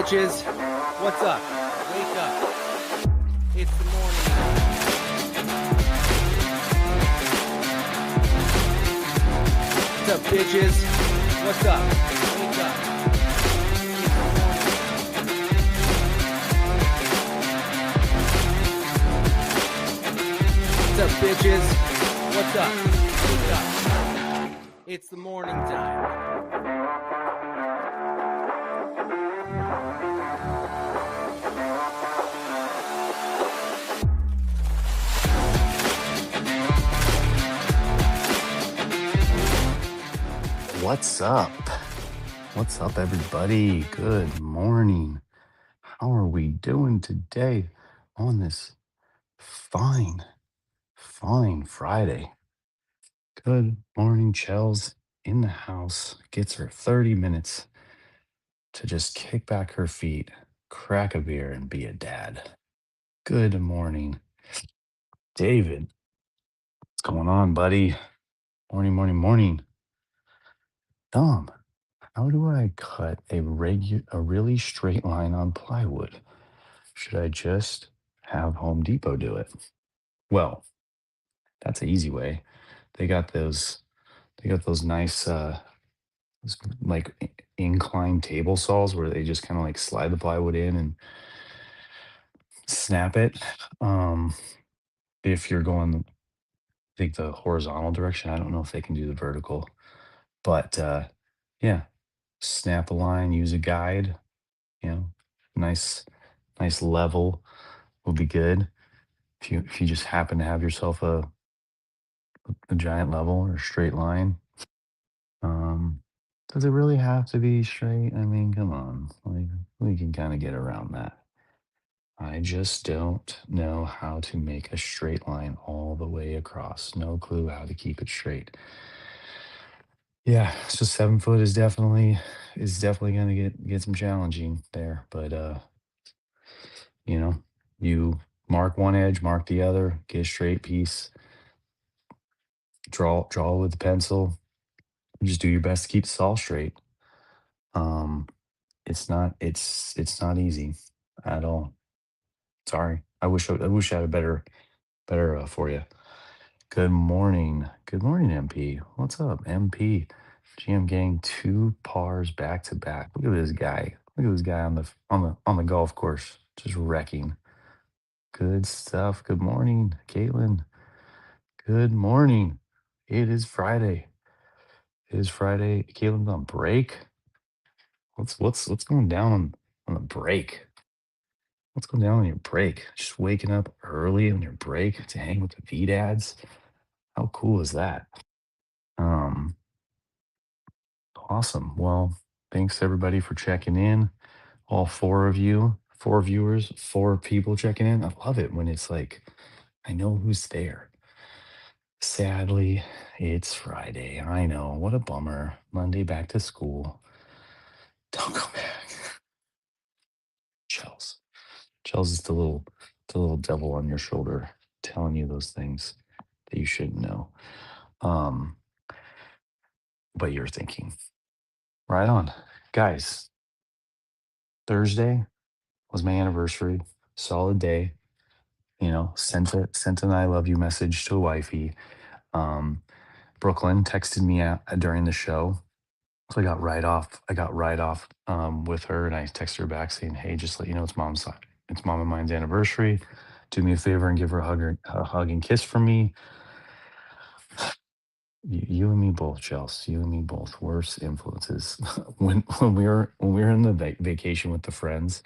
bitches? What's up? Wake up. It's the morning. What's up, bitches? What's up? Wake up. What's up, bitches? What's up? Wake up. It's the morning time. What's up? What's up, everybody? Good morning. How are we doing today on this fine, fine Friday? Good morning, Chels in the house. Gets her 30 minutes to just kick back her feet, crack a beer, and be a dad. Good morning, David. What's going on, buddy? Morning, morning, morning. Dom, how do I cut a really straight line on plywood? Should I just have Home Depot do it? Well, that's an easy way. They got those nice like inclined table saws where they just kind of like slide the plywood in and snap it. Um if you're going I think the horizontal direction, I don't know if they can do the vertical, but yeah, snap a line, use a guide, you know, nice nice level will be good. If you just happen to have yourself a giant level or straight line. Um, does it really have to be straight? I mean, come on. Like, we can kind of get around that. I just don't know how to make a straight line all the way across. No clue how to keep it straight. Yeah, so 7 foot is definitely gonna get some challenging there. But you know, you mark one edge, mark the other, get a straight piece, draw with the pencil, just do your best to keep the saw straight. Um, it's not easy at all. Sorry. I wish I had a better for you. Good morning. Good morning, MP. What's up, MP? GM gang, two pars back to back. Look at this guy. Look at this guy on the golf course, just wrecking. Good stuff. Good morning, Caitlin. Good morning. It is Friday. It is Friday. Caitlin's on break. What's going down on the break? What's going down on your break? Just waking up early on your break to hang with the V dads. How cool is that? Um, awesome. Well, thanks everybody for checking in. All four of you, four viewers, four people checking in. I love it when it's like, I know who's there. Sadly, it's Friday. I know. What a bummer. Monday back to school. Don't go back. Chels. Chels is the little devil on your shoulder telling you those things that you shouldn't know. Um, but you're thinking, right on. Guys, Thursday was my anniversary. Solid day. Sent an I love you message to wifey. Um, Brooklyn texted me during the show. So I got right off with her, and I texted her back saying, "Hey, just let you know it's mom and mine's anniversary. Do me a favor and give her a hug and kiss from me." You and me both, Chelsea. You and me both. Worst influences. When we were in the vacation with the friends,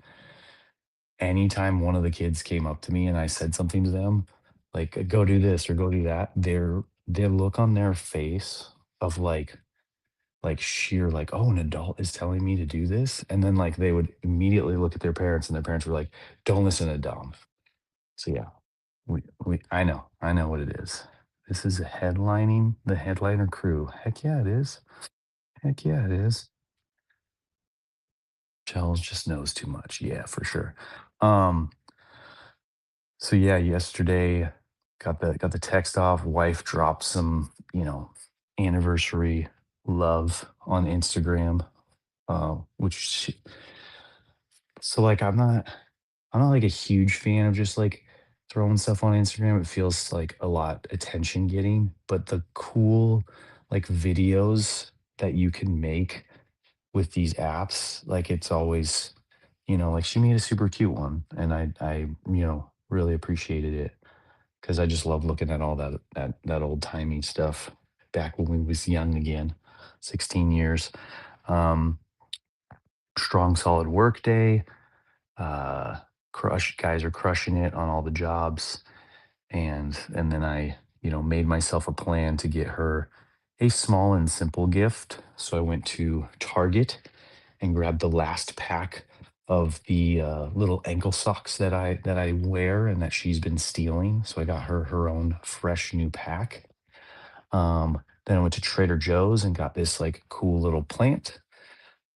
anytime one of the kids came up to me and I said something to them, like go do this or go do that, their look on their face of like sheer like, oh, an adult is telling me to do this. And then like they would immediately look at their parents and their parents were like, don't listen to Dom. So yeah, I know what it is. This is headlining the headliner crew. Heck yeah, it is. Heck yeah, it is. Charles just knows too much. Yeah, for sure. Um, so yeah, yesterday got the text off. Wife dropped some, anniversary love on Instagram, which So like I'm not like a huge fan of just like throwing stuff on Instagram. It feels like a lot attention getting, but the cool like videos that you can make with these apps, like it's always, like she made a super cute one and I really appreciated it because I just love looking at all that old timey stuff back when we was young again, 16 years. Um, Strong solid work day. Crush guys are crushing it on all the jobs, and then I made myself a plan to get her a small and simple gift. So I went to Target and grabbed the last pack of the little ankle socks that I wear and that she's been stealing. So I got her her own fresh new pack. Then I went to Trader Joe's and got this like cool little plant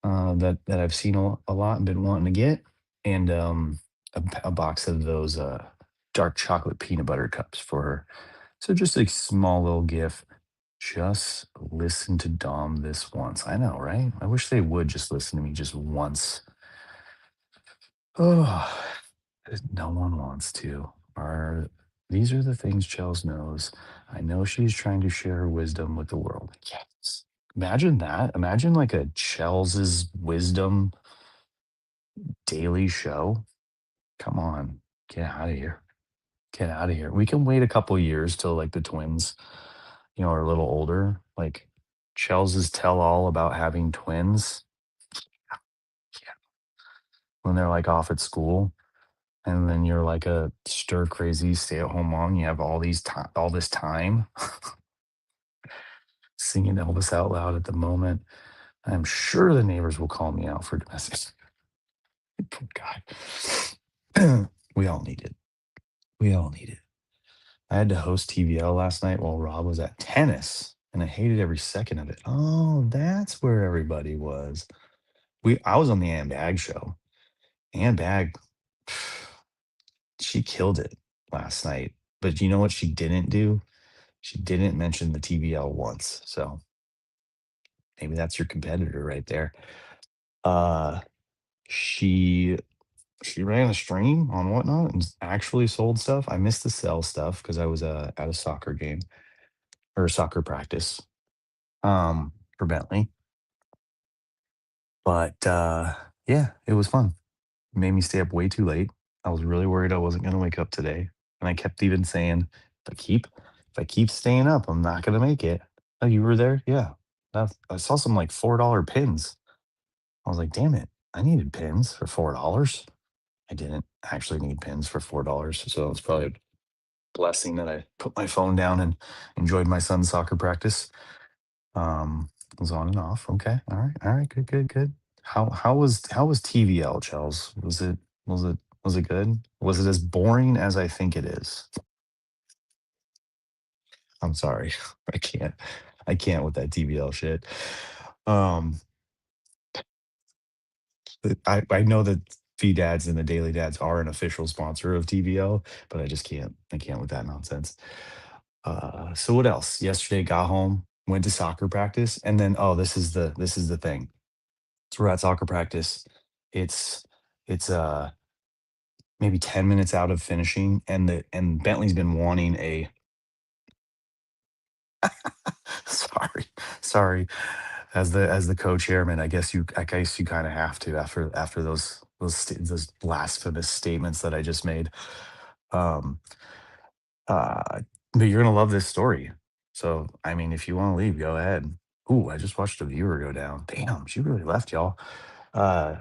that I've seen a lot and been wanting to get, and a box of those dark chocolate peanut butter cups for her. So just a small little gift. Just listen to Dom this once. I know, right? I wish they would just listen to me just once. Oh, no one wants to. Are these are the things Chels knows. I know she's trying to share her wisdom with the world. Yes. Imagine that. Imagine like a Chels's wisdom daily show. Come on, get out of here. Get out of here. We can wait a couple years till like the twins, are a little older. Like Chelsea's tell all about having twins. Yeah. When they're like off at school. And then you're like a stir crazy stay at home mom. You have all this time singing Elvis out loud at the moment. I'm sure the neighbors will call me out for domestic. Poor guy. We all need it. We all need it. I had to host TVL last night while Rob was at tennis, and I hated every second of it. Oh, that's where everybody was. I was on the Ann Bag show. Ann Bag, she killed it last night. But you know what she didn't do? She didn't mention the TVL once. So maybe that's your competitor right there. Uh she she ran a stream on Whatnot and actually sold stuff. I missed the sell stuff because I was at a soccer game or soccer practice for Bentley. But yeah, it was fun. Made me stay up way too late. I was really worried I wasn't gonna wake up today. And I kept even saying, if I keep staying up, I'm not gonna make it. Oh, you were there? Yeah. I saw some like $4 pins. I was like, damn it, I needed pins for $4. I didn't actually need pins for $4. So it's probably a blessing that I put my phone down and enjoyed my son's soccer practice. It was on and off. Okay. All right. All right. Good, good, good. How was TVL, Charles? Was it good? Was it as boring as I think it is? I'm sorry. I can't. I can't with that TVL shit. Um, I know that V Dads and the Daily Dads are an official sponsor of TVL, but I just can't. I can't with that nonsense. So what else? Yesterday got home, went to soccer practice, and then this is the thing. So we're at soccer practice. It's it's maybe 10 minutes out of finishing, and Bentley's been wanting a sorry, sorry. As the co-chairman, I guess you kind of have to after those blasphemous statements that I just made. Um, uh, but you're gonna love this story. So I mean, if you want to leave, go ahead. Ooh, I just watched a viewer go down. Damn, she really left y'all. Uh,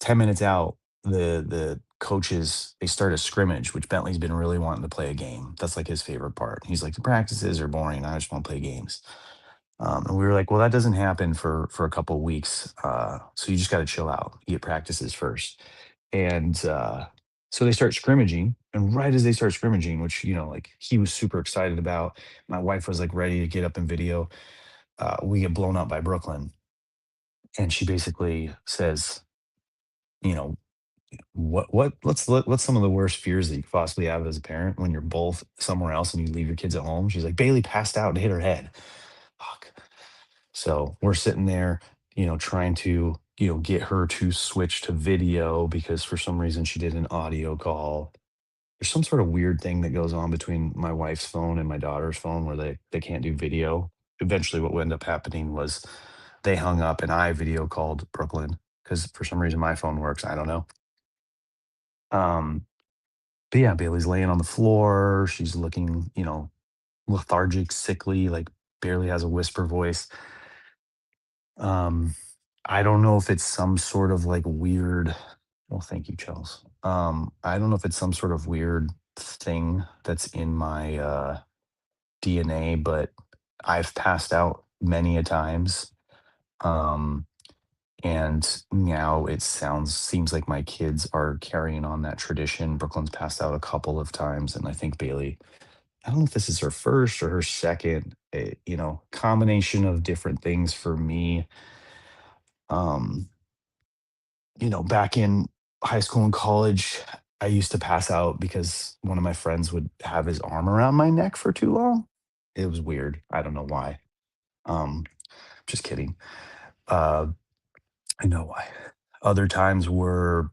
10 minutes out, the coaches, they start a scrimmage, which Bentley's been really wanting to play a game. That's like his favorite part. He's like, the practices are boring. I just want to play games. And we were like, well, that doesn't happen for a couple of weeks. So you just got to chill out. You get practices first. And so they start scrimmaging. And right as they start scrimmaging, which, like he was super excited about, my wife was like ready to get up in video. We get blown up by Brooklyn. And she basically says, you know, what's some of the worst fears that you could possibly have as a parent when you're both somewhere else and you leave your kids at home? She's like, Bailey passed out and hit her head. Fuck. So we're sitting there, trying to get her to switch to video because for some reason she did an audio call. There's some sort of weird thing that goes on between my wife's phone and my daughter's phone where they can't do video. Eventually, what would end up happening was they hung up and I video called Brooklyn because for some reason my phone works. I don't know. Um, but yeah, Bailey's laying on the floor. She's looking, lethargic, sickly, like barely has a whisper voice. Um, I don't know if it's some sort of like weird. Well, thank you, Chels. I don't know if it's some sort of weird thing that's in my DNA, but I've passed out many a times. Um, and now seems like my kids are carrying on that tradition. Brooklyn's passed out a couple of times, and I think Bailey, I don't know if this is her first or her second, combination of different things for me. Um, back in high school and college, I used to pass out because one of my friends would have his arm around my neck for too long. It was weird. I don't know why. Um, just kidding. Uh, I know why. Other times were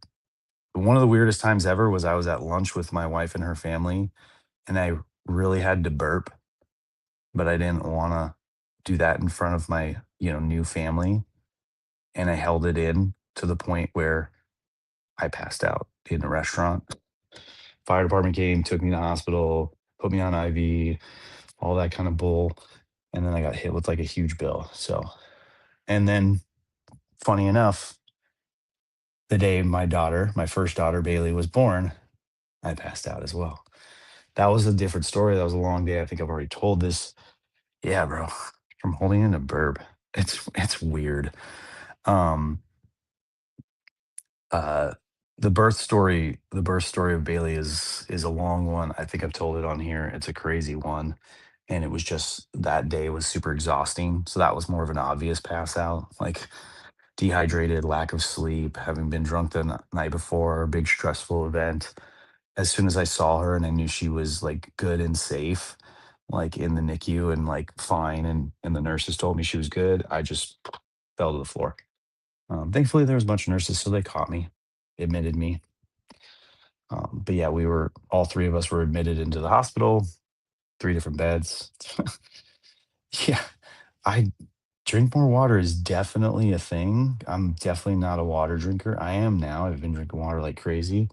one of the weirdest times ever was I was at lunch with my wife and her family, and I really had to burp, but I didn't want to do that in front of my, new family. And I held it in to the point where I passed out in a restaurant. Fire department came, took me to the hospital, put me on IV, all that kind of bull. And then I got hit with like a huge bill. So, and then funny enough, the day my first daughter, Bailey, was born, I passed out as well. That was a different story. That was a long day. I think I've already told this. Yeah, bro. From holding in a burp. It's weird. Um, uh the birth story of Bailey is a long one. I think I've told it on here. It's a crazy one. And it was just that day was super exhausting. So that was more of an obvious pass out. Like dehydrated, lack of sleep, having been drunk the night before, big stressful event. As soon as I saw her and I knew she was like good and safe, like in the NICU and like fine, and the nurses told me she was good, I just fell to the floor. Thankfully, there was a bunch of nurses, so they caught me, admitted me. But yeah, all three of us were admitted into the hospital, three different beds. Yeah, I drink more water is definitely a thing. I'm definitely not a water drinker. I am now. I've been drinking water like crazy.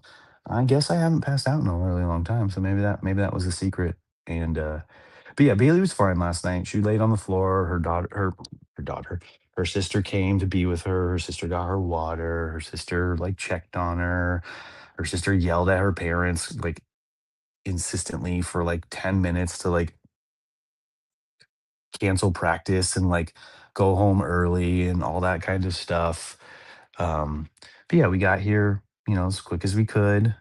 I guess I haven't passed out in a really long time, so maybe that was a secret. And but yeah, Bailey was fine last night. She laid on the floor. Her sister came to be with her. Her sister got her water. Her sister like checked on her. Her sister yelled at her parents like insistently for like 10 minutes to like cancel practice and like go home early and all that kind of stuff. But yeah, we got here, as quick as we could,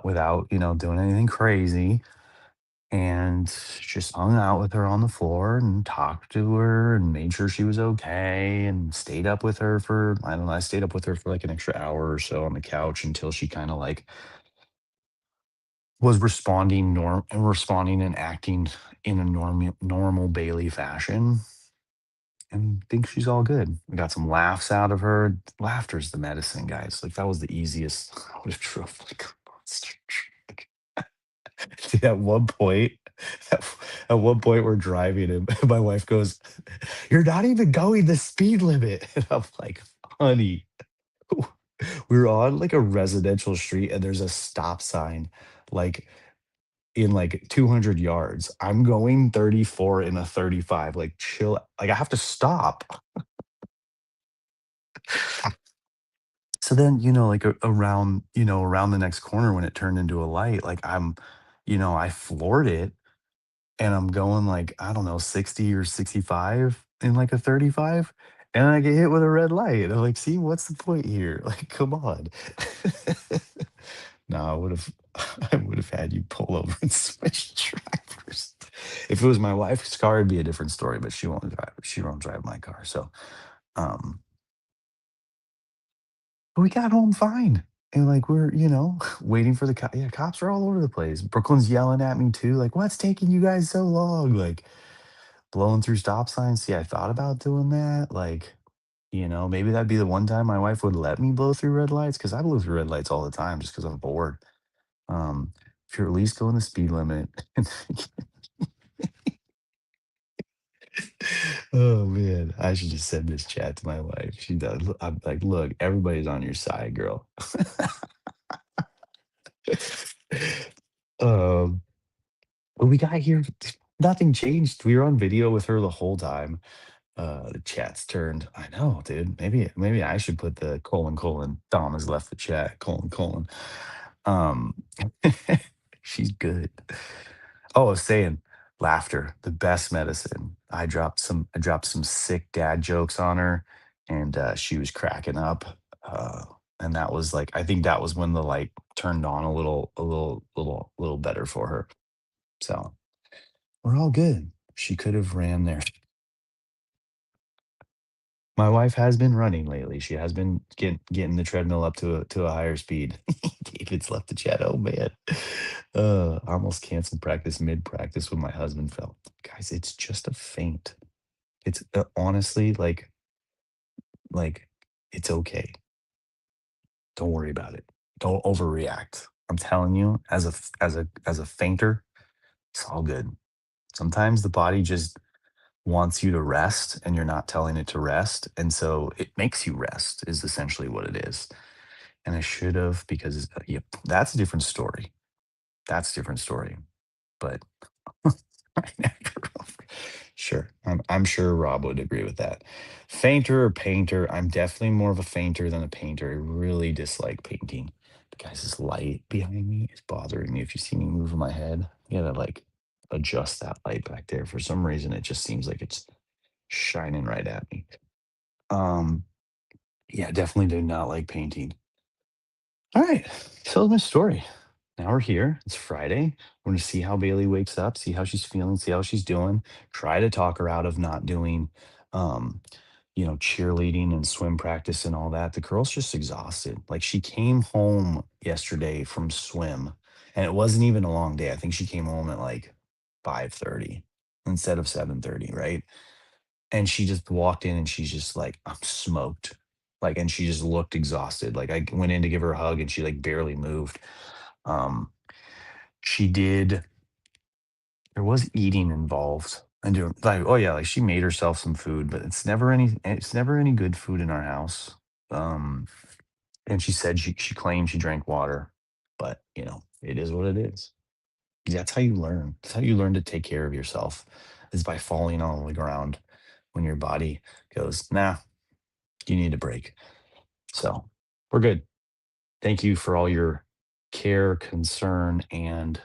without, doing anything crazy, and just hung out with her on the floor and talked to her and made sure she was okay and stayed up with her for, I don't know, I stayed up with her for like an extra hour or so on the couch until she kind of like was responding and acting in a normal Bailey fashion, and think she's all good. We got some laughs out of her. Laughter's the medicine, guys. Like that was the easiest. I would have drove like a monster truck. Dude, at, at one point we're driving and my wife goes, "You're not even going the speed limit." And I'm like, honey, we're on like a residential street and there's a stop sign like in like 200 yards. I'm going 34 in a 35. Like chill. Like I have to stop. So then, like around the next corner when it turned into a light, like I floored it and I'm going like, I don't know, 60 or 65 in like a 35. And I get hit with a red light. I'm like, see, what's the point here? Like, come on. No, I would have had you pull over and switch drivers. If it was my wife's car, it'd be a different story, but she won't drive my car. So um but we got home fine. And like we're, waiting for the yeah, cops are all over the place. Brooklyn's yelling at me too, like, what's taking you guys so long? Like blowing through stop signs. See, I thought about doing that. Like, Maybe that'd be the one time my wife would let me blow through red lights because I blow through red lights all the time just because I'm bored. Um, if you're at least going the speed limit. Oh man, I should just send this chat to my wife. She does. I'm like, look, everybody's on your side, girl. um, but we got here. Nothing changed. We were on video with her the whole time. The chat's turned. I know, dude. Maybe I should put the colon colon. Dom has left the chat. Colon colon. Um, she's good. Oh, I was saying laughter, the best medicine. I dropped some sick dad jokes on her, and she was cracking up. And that was like I think that was when the light turned on a little better for her. So we're all good. She could have ran there. My wife has been running lately. She has been getting the treadmill up to a higher speed. David's left the chat. Oh man, I almost canceled practice mid practice when my husband fell. Guys, it's just a feint. It's honestly like it's okay. Don't worry about it. Don't overreact. I'm telling you, as a fainter, it's all good. Sometimes the body just wants you to rest and you're not telling it to rest. And so it makes you rest, is essentially what it is. And I should have, because yep, that's a different story. That's a different story. But sure, I'm sure Rob would agree with that. Fainter or painter? I'm definitely more of a fainter than a painter. I really dislike painting. But guys, this light behind me is bothering me. If you see me moving my head, you gotta like adjust that light back there. For some reason, it just seems like it's shining right at me. Um, yeah, definitely do not like painting. All right, so my story. Now we're here. It's Friday. We're gonna see how Bailey wakes up, see how she's feeling, see how she's doing. Try to talk her out of not doing, um, cheerleading and swim practice and all that. The girl's just exhausted. Like she came home yesterday from swim, and it wasn't even a long day. I think she came home at like 5:30 instead of 7:30, right? And she just walked in and she's just like, "I'm smoked." Like, and she just looked exhausted. Like, I went in to give her a hug and she like barely moved. Um, she did there was eating involved. And like, oh yeah, like she made herself some food, but it's never any good food in our house. Um, and she said she claimed she drank water, but it is what it is. That's how you learn. That's how you learn to take care of yourself is by falling on the ground when your body goes, nah, you need a break. So we're good. Thank you for all your care, concern, and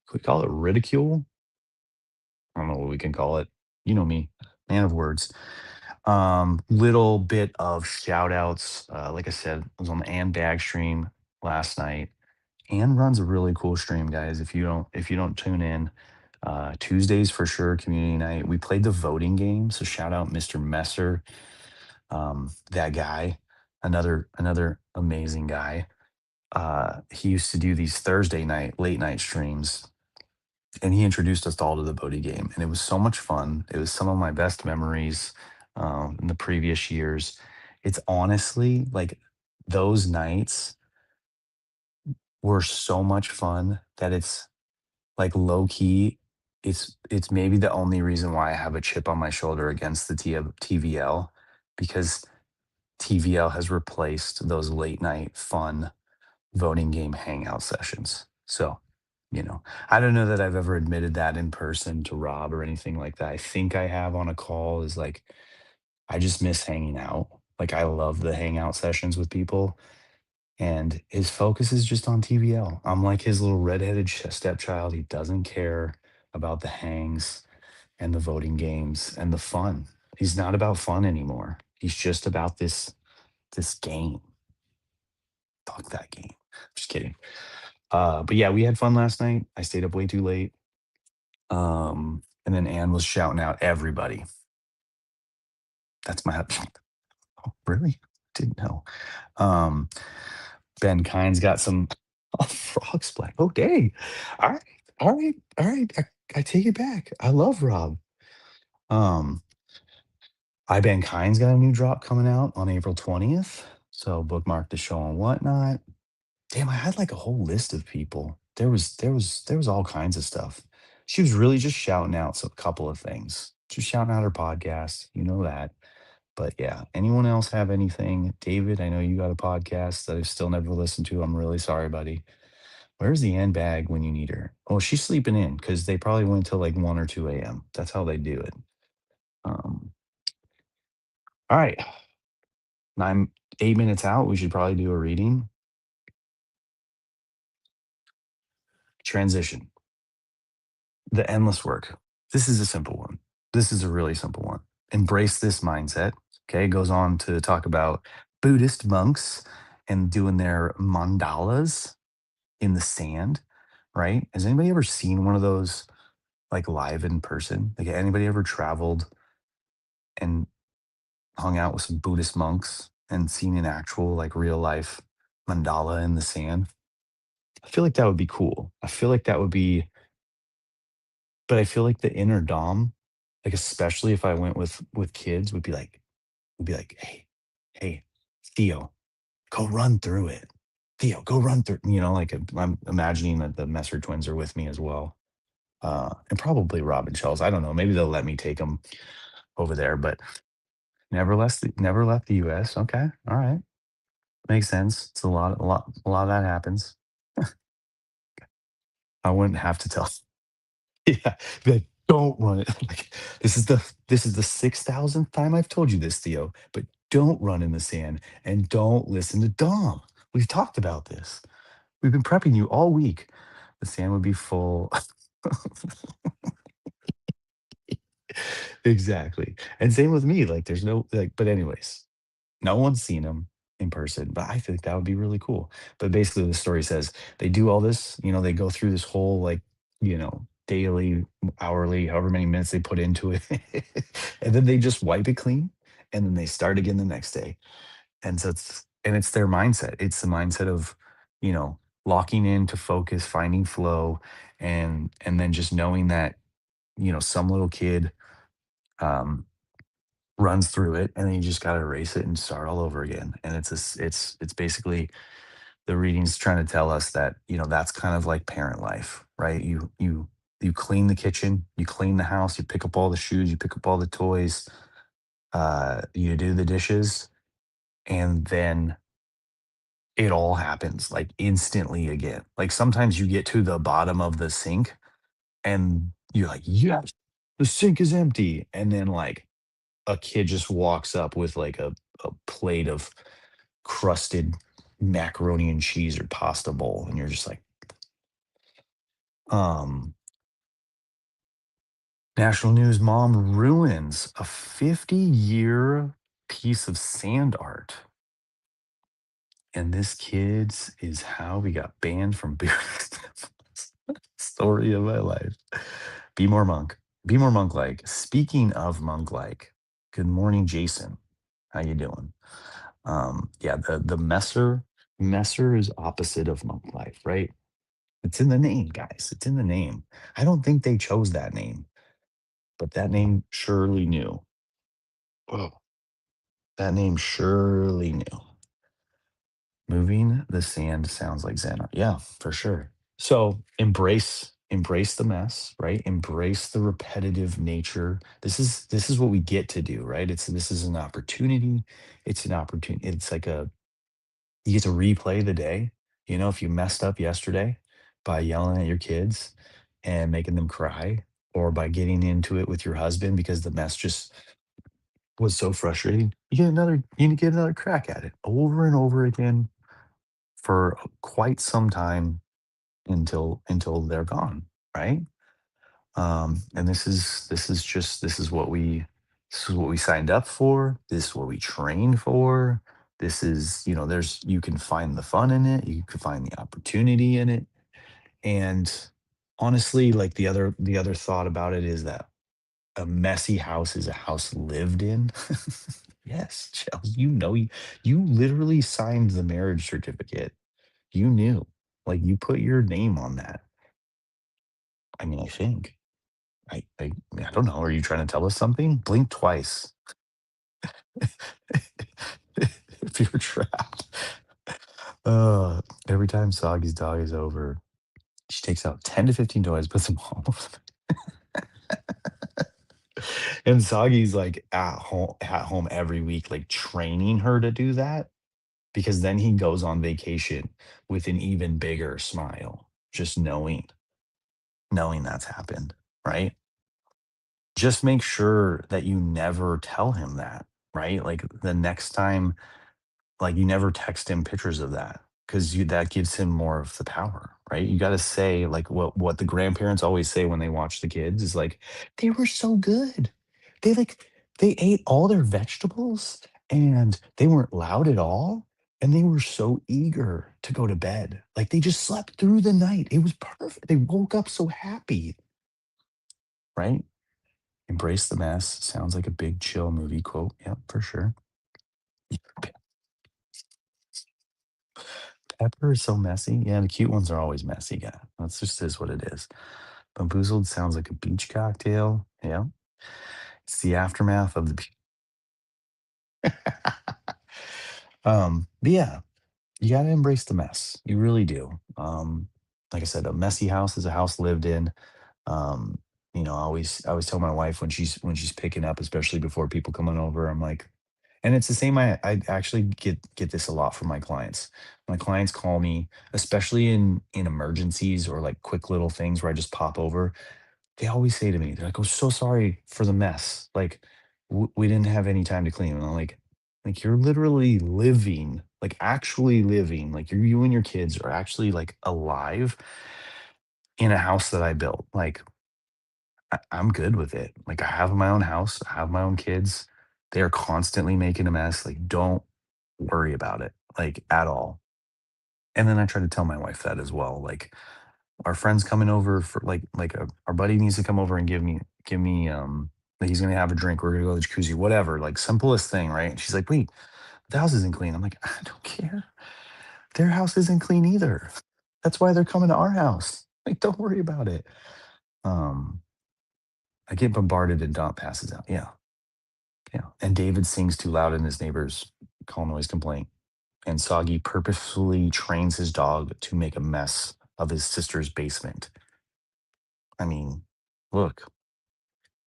could we call it ridicule? I don't know what we can call it. You know me, man of words. Little bit of shout outs. Like I said, I was on the Ann Bag stream last night. Ann runs a really cool stream, guys. If you don't tune in, Tuesdays for sure, community night. We played the voting game. So shout out Mr. Messer, that guy, another amazing guy. He used to do these Thursday night late night streams, and he introduced us all to the Bodhi game, and it was so much fun. It was some of my best memories in the previous years. It's honestly like those nights were so much fun that it's like low key. It's maybe the only reason why I have a chip on my shoulder against the TVL because TVL has replaced those late night fun voting game hangout sessions. So, I don't know that I've ever admitted that in person to Rob or anything like that. I think I have on a call is like, I just miss hanging out. Like, I love the hangout sessions with people. And his focus is just on TVL. I'm like his little redheaded stepchild. He doesn't care about the hangs and the voting games and the fun. He's not about fun anymore. He's just about this game. Fuck that game. Just kidding. But yeah, we had fun last night. I stayed up way too late. And then Anne was shouting out everybody. That's my oh, really? Didn't know. Um, Ben Kine's got some frog splash. Oh, dang. All right. All right. All right. I take it back. I love Rob. Um, Kind's got a new drop coming out on April 20th. So bookmark the show and whatnot. Damn, I had like a whole list of people. There was all kinds of stuff. She was really just shouting out a couple of things. Just shouting out her podcast, you know that. But yeah, anyone else have anything? David, I know you got a podcast that I've still never listened to. I'm really sorry, buddy. Where's the end bag when you need her? Oh, she's sleeping in because they probably went till like 1 or 2 a.m. That's how they do it. Um, all right. 8 minutes out. We should probably do a reading. Transition. The endless work. This is a simple one. This is a really simple one. Embrace this mindset. Okay. Goes on to talk about Buddhist monks and doing their mandalas in the sand, right? Has anybody ever seen one of those like live in person? Like anybody ever traveled and hung out with some Buddhist monks and seen an actual like real life mandala in the sand? I feel like that would be cool. I feel like that would be, but I feel like the inner dom, like especially if I went with kids, would be like, hey, Theo, go run through it. Theo, go run through. Like I'm imagining that the Messer twins are with me as well, and probably Robin Shells. I don't know. Maybe they'll let me take them over there, but never left the U.S. Okay, all right, makes sense. It's a lot of that happens. I wouldn't have to tell. Yeah, like, don't run it. Like, this is the 6,000th time I've told you this, Theo, but don't run in the sand and don't listen to Dom. We've talked about this. We've been prepping you all week. The sand would be full. Exactly. And same with me. Like, there's no like, but anyways, no one's seen him in person, but I think that would be really cool. But basically, the story says they do all this, they go through this whole like, daily, hourly, however many minutes they put into it. And then they just wipe it clean and then they start again the next day. And so it's their mindset. It's the mindset of, you know, locking in to focus, finding flow, and then just knowing that, some little kid um runs through it and then you just got to erase it and start all over again. And it's basically the readings trying to tell us that, that's kind of like parent life, right? You clean the kitchen, you clean the house, you pick up all the shoes, you pick up all the toys, you do the dishes, and then it all happens like instantly again. Like sometimes you get to the bottom of the sink and you're like, yes, the sink is empty. And then like a kid just walks up with like a plate of crusted macaroni and cheese or pasta bowl. And you're just like, um, national news mom ruins a 50-year piece of sand art. And this kids is how we got banned from beer. Story of my life. Be more monk. Be more monk like. Speaking of monk like, good morning, Jason. How you doing? Yeah, the Messer is opposite of monk life, right? It's in the name, guys. It's in the name. I don't think they chose that name, but that name surely knew. Oh, that name surely knew. Moving the sand sounds like Zen. Yeah, for sure. So embrace the mess, right? Embrace the repetitive nature. This is what we get to do, right? This is an opportunity. It's an opportunity. It's like you get to replay the day. If you messed up yesterday by yelling at your kids and making them cry, or by getting into it with your husband because the mess just was so frustrating, you get another crack at it over and over again for quite some time until they're gone, right? And this is what we signed up for. This is what we trained for. This is, you can find the fun in it. You can find the opportunity in it. And honestly, like the other thought about it is that a messy house is a house lived in. Yes, Chels, you literally signed the marriage certificate. You knew, like you put your name on that. I mean, I think. I don't know. Are you trying to tell us something? Blink twice. If you're trapped. Every time Soggy's dog is over, she takes out 10 to 15 toys, puts them all over and Soggy's, like, at home every week, like, training her to do that, because then he goes on vacation with an even bigger smile, just knowing that's happened, right? Just make sure that you never tell him that, right? Like, the next time, like, you never text him pictures of that, 'cause you that gives him more of the power, right? You gotta say, like, what the grandparents always say when they watch the kids is like, "They were so good. They ate all their vegetables, and they weren't loud at all, and they were so eager to go to bed. Like, they just slept through the night. It was perfect. They woke up so happy." Right? Embrace the mess. Sounds like a big chill movie quote. Yep, for sure. Pe Pepper is so messy. Yeah, the cute ones are always messy, yeah. That's just is what it is. Bamboozled sounds like a beach cocktail. Yeah. It's the aftermath of the but yeah, you gotta embrace the mess. You really do. Like I said, a messy house is a house lived in. Um, I always tell my wife when she's picking up, especially before people coming over, I'm like, and it's the same. I actually get this a lot from my clients. My clients call me, especially in emergencies or like quick little things where I just pop over. They always say to me, they're like, "Oh, so sorry for the mess. Like, we didn't have any time to clean." And I'm like you're literally living, like actually living, like you and your kids are actually like alive in a house that I built. Like, I'm good with it. Like, I have my own house, I have my own kids. They are constantly making a mess. Like, don't worry about it, like, at all. And then I try to tell my wife that as well. Like, our friend's coming over for our buddy needs to come over and give me like he's gonna have a drink. We're gonna go to the jacuzzi, whatever. Like simplest thing, right? And she's like, "Wait, the house isn't clean." I'm like, "I don't care. Their house isn't clean either. That's why they're coming to our house. Like, don't worry about it." Um, I get bombarded and Dot passes out. Yeah. Yeah, and David sings too loud in his neighbor's call noise complaint, and Soggy purposefully trains his dog to make a mess of his sister's basement. I mean, look,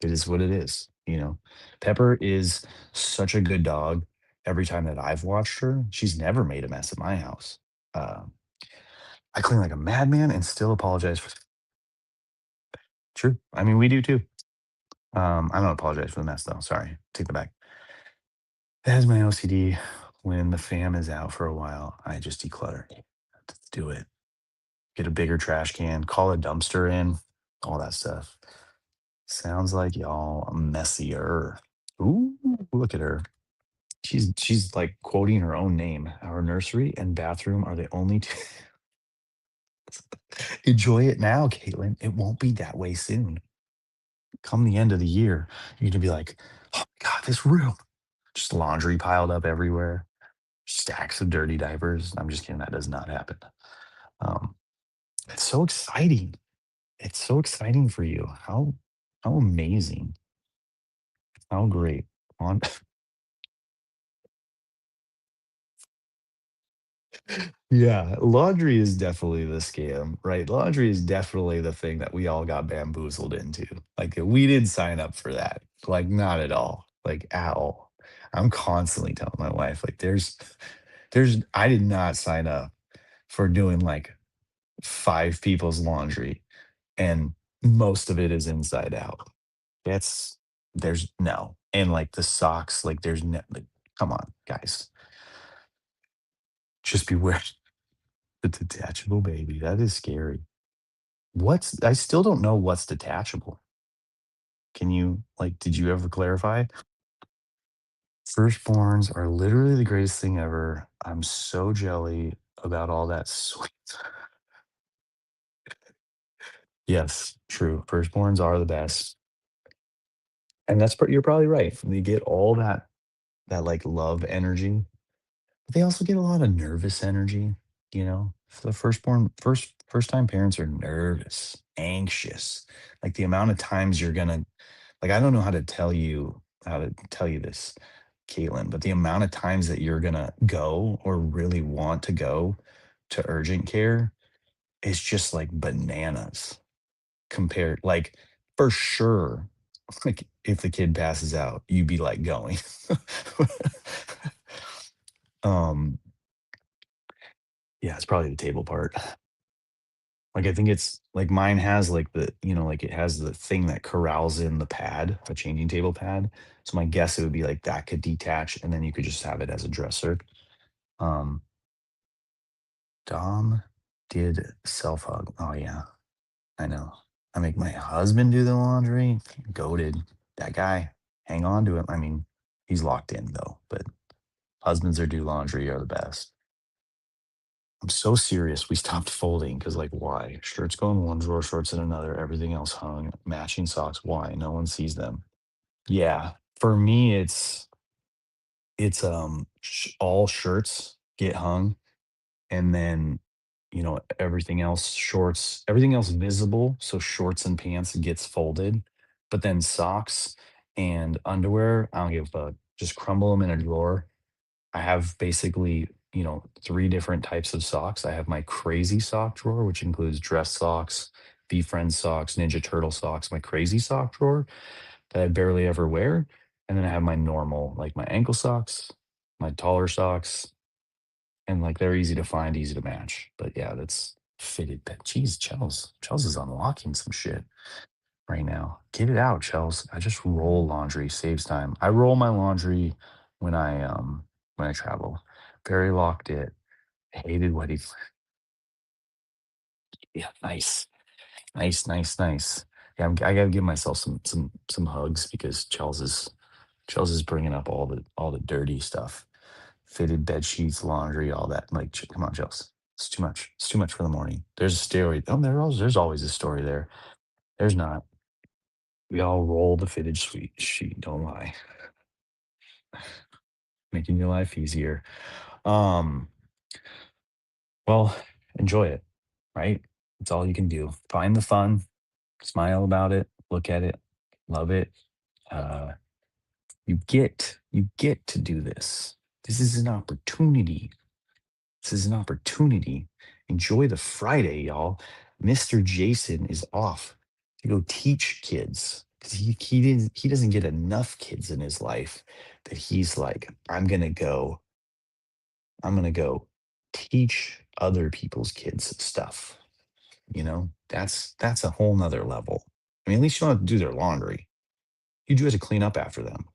it is what it is, you know? Pepper is such a good dog. Every time that I've watched her, she's never made a mess at my house. Uh, I clean like a madman and still apologize for. True. I mean, we do too. I don't apologize for the mess though. Sorry. Take that back. That is my OCD. When the fam is out for a while, I just declutter. Let's do it. Get a bigger trash can, call a dumpster in, all that stuff. Sounds like y'all messier. Ooh, look at her. She's like quoting her own name. Our nursery and bathroom are the only two. Enjoy it now, Caitlin. It won't be that way soon. Come the end of the year, you're gonna be like, oh my God, this room. Just laundry piled up everywhere, stacks of dirty diapers. I'm just kidding. That does not happen. Um, it's so exciting. It's so exciting for you. How amazing. How great. On Yeah, laundry is definitely the scam, right? Laundry is definitely the thing that we all got bamboozled into. Like, we didn't sign up for that. Like, not at all. Like, at all. I'm constantly telling my wife, like, there's I did not sign up for doing, like, 5 people's laundry, and most of it is inside out. That's there's no. And, like, the socks, like, there's no like, come on, guys. Just beware. The detachable baby, that is scary. I still don't know what's detachable. Can you like, did you ever clarify? Firstborns are literally the greatest thing ever. I'm so jelly about all that sweet. Yes, true. Firstborns are the best. And you're probably right. They get all that like love energy. But they also get a lot of nervous energy, you know? For the first time parents are nervous, anxious. Like the amount of times you're gonna like I don't know how to tell you this. Caitlin, but the amount of times that you're gonna go or really want to go to urgent care is just like bananas compared, like, for sure, like, if the kid passes out, you'd be like going. um, yeah, it's probably the table part. Like, I think it's like mine has like like it has the thing that corrals in the pad, a changing table pad. So my guess it would be like that could detach and then you could just have it as a dresser. Um, Dom did self hug. Oh yeah, I know. I make my husband do the laundry. Goaded. That guy. Hang on to him. I mean, he's locked in though, but husbands that do laundry are the best. I'm so serious. We stopped folding because, like, why? Shirts go in one drawer, shorts in another, everything else hung. Matching socks. Why? No one sees them. Yeah. For me, it's all shirts get hung, and then everything else shorts, everything else visible. So shorts and pants gets folded, but then socks and underwear, I don't give a fuck. Just crumble them in a drawer. I have basically, three different types of socks. I have my crazy sock drawer, which includes dress socks, Be Friends socks, Ninja Turtle socks, my crazy sock drawer that I barely ever wear. And then I have my normal, like my ankle socks, my taller socks, and like they're easy to find, easy to match. But yeah, that's fitted. But geez, Chels is unlocking some shit right now. Get it out, Chels. I just roll laundry, saves time. I roll my laundry when I travel. Barry locked it. Hated what he. Yeah, nice, nice, nice, nice. Yeah, I gotta give myself some hugs because Chels is bringing up all the dirty stuff, fitted bed sheets, laundry, all that. Like, come on, Chels. It's too much. It's too much for the morning. There's a story. Oh, there's always a story there. There's not. We all roll the fitted sweet sheet. Don't lie. Making your life easier. Um, well, enjoy it, right? It's all you can do. Find the fun, smile about it, look at it, love it. Uh, you get to do this. This is an opportunity. This is an opportunity. Enjoy the Friday, y'all. Mr. Jason is off to go teach kids because he doesn't get enough kids in his life that he's like, I'm gonna go teach other people's kids stuff. That's a whole nother level. I mean, at least you don't have to do their laundry. You do have to clean up after them.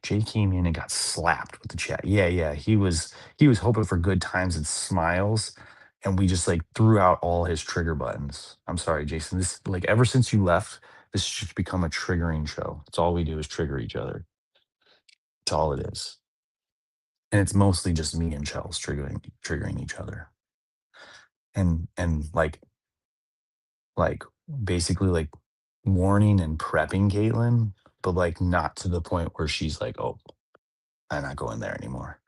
Jay came in and got slapped with the chat. Yeah, yeah. He was hoping for good times and smiles, and we just like threw out all his trigger buttons. I'm sorry, Jason. This like ever since you left, this has just become a triggering show. It's all we do is trigger each other. It's all it is. And it's mostly just me and Chels triggering each other. And like basically like warning and prepping Caitlin, but like not to the point where she's like, oh, I'm not going there anymore.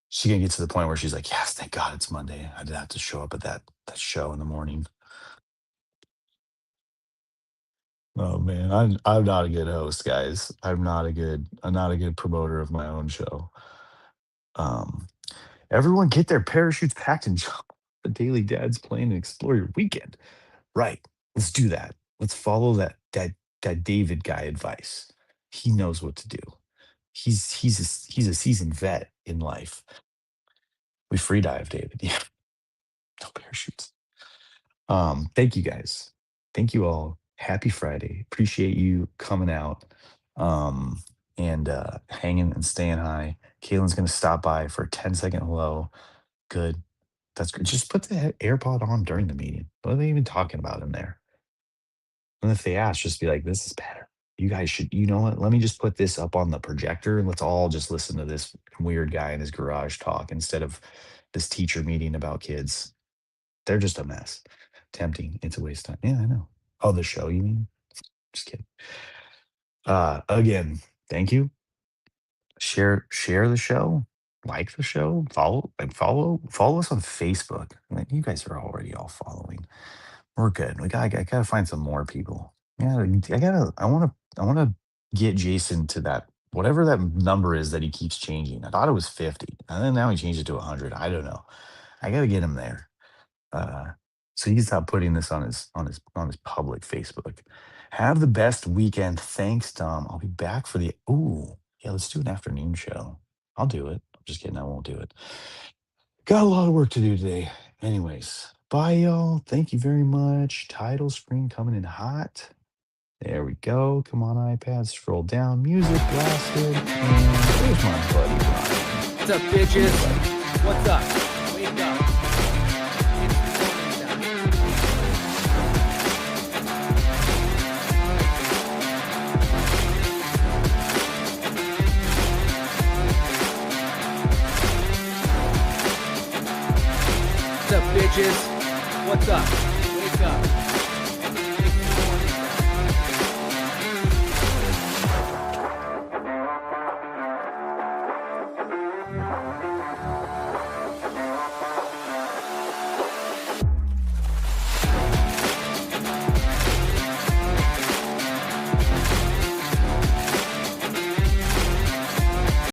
She gonna get to the point where she's like, yes, thank God it's Monday. I didn't have to show up at that show in the morning. Oh man, I'm not a good host, guys. I'm not a good promoter of my own show. Um, Everyone get their parachutes packed and jump the Daily Dad's plane and explore your weekend. Right. Let's do that. Let's follow that David guy advice. He knows what to do. He's a seasoned vet in life. We free dive, David. Yeah, no parachutes. Thank you guys. Thank you all. Happy Friday. Appreciate you coming out and hanging and staying high. Kaylin's gonna stop by for a 10-second hello. Good. That's good. Just put the AirPod on during the meeting. What are they even talking about in there? And if they ask, just be like, this is better. You guys should, you know what? Let me just put this up on the projector and let's all just listen to this weird guy in his garage talk instead of this teacher meeting about kids. They're just a mess. Tempting. It's a waste of time. Yeah, I know. Oh, the show, you mean? Just kidding. Again, thank you. Share the show, like the show, follow us on Facebook. Like, you guys are already all following. We're good. I gotta find some more people. Yeah, I wanna get Jason to whatever that number is that he keeps changing. I thought it was 50, and then now he changed it to 100. I don't know. I got to get him there. Uh, so he can stop putting this on his public Facebook. Have the best weekend. Thanks, Tom. I'll be back for the yeah, let's do an afternoon show. I'll do it. I'm just kidding, I won't do it. Got a lot of work to do today. Anyways, bye y'all. Thank you very much. Title screen coming in hot. There we go. Come on, iPad. Scroll down. Music blasted. And there's my buddy Brian. What's up, bitches? What's up? Wake up. It's morning time. What's up, bitches? What's up? Wake up.